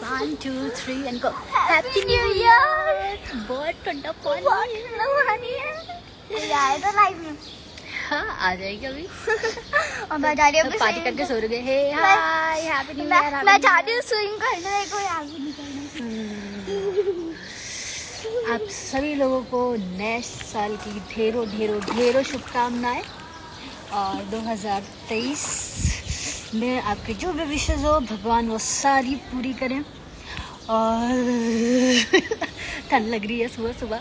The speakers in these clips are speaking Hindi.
1 2 3 and go. Happy new year. बहुत ठंडा पानी है यार तो लाइव में हाँ आ जाएगी अभी। और मैं जा रही हूँ पार्टी करके सो रहे हे हाय हैप्पी न्यू ईयर। मैं जा रही हूँ स्विंग करने, मेरे को याद भी नहीं करना। आप सभी लोगों को नए साल की ढेरों ढेरों ढेरों शुभकामनाएं। और 2023 में आपके जो भी विशेष हो भगवान वो सारी पूरी करें। और ठंड लग रही है सुबह सुबह।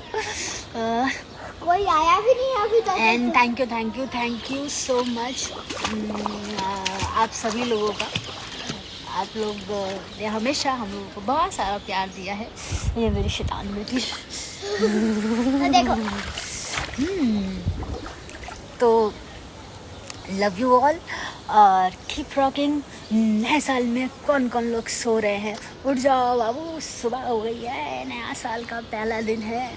कोई आया भी नहीं अभी तक। And thank you so much आप सभी लोगों का। आप लोग ने हमेशा हम लोगों को बहुत सारा प्यार दिया है। ये मेरी शैतान बेटी। देखो तो लव यू ऑल और कीप रॉकिंग। नए साल में कौन कौन लोग सो रहे हैं उठ जाओ बाबू, सुबह हो गई है, नया साल का पहला दिन है,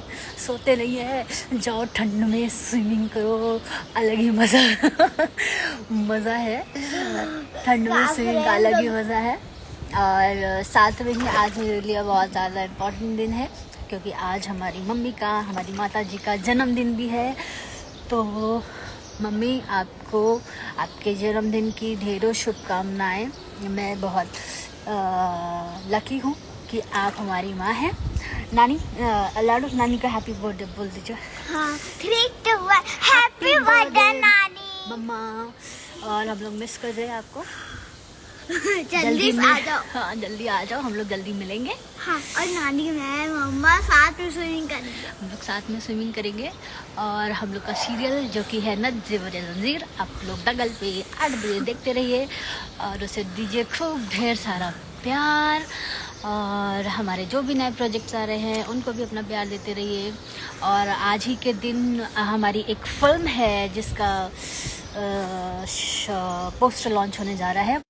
सोते नहीं है, जाओ ठंड में स्विमिंग करो, अलग ही मज़ा है। ठंड में स्विमिंग का अलग ही मज़ा है। और साथ में ही आज मेरे लिए बहुत ज़्यादा इम्पोर्टेंट दिन है क्योंकि आज हमारी मम्मी का, हमारी माता जी का जन्मदिन भी है। तो मम्मी आपको आपके जन्मदिन की ढेरों शुभकामनाएं। मैं बहुत लकी हूँ कि आप हमारी माँ हैं। नानी लाडू नानी का हैप्पी बर्थडे बोल दीजिए। हाँ 3 2 1 हैप्पी बर्थडे नानी मम्मा। और हम लोग मिस कर रहे हैं आपको। जल्दी आ जाओ। हाँ जल्दी आ जाओ, हम लोग जल्दी मिलेंगे। हाँ और नानी मैं मम्मा साथ में स्विमिंग करेंगे। हम लोग साथ में स्विमिंग करेंगे। और हम लोग का सीरियल जो कि है जंजीर, आप लोग दगल पे 8 बजे देखते रहिए और उसे दीजिए खूब ढेर सारा प्यार। और हमारे जो भी नए प्रोजेक्ट्स आ रहे हैं उनको भी अपना प्यार देते रहिए। और आज ही के दिन हमारी एक फिल्म है जिसका पोस्टर लॉन्च होने जा रहा है।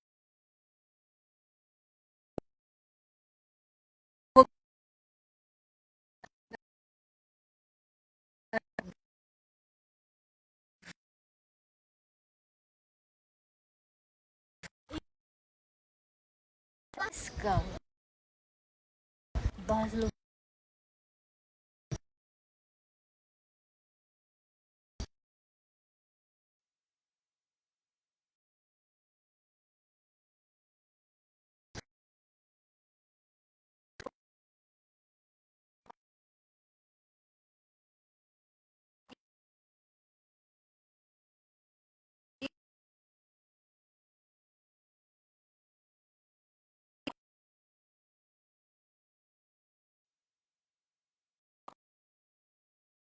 इसका बहुत लोग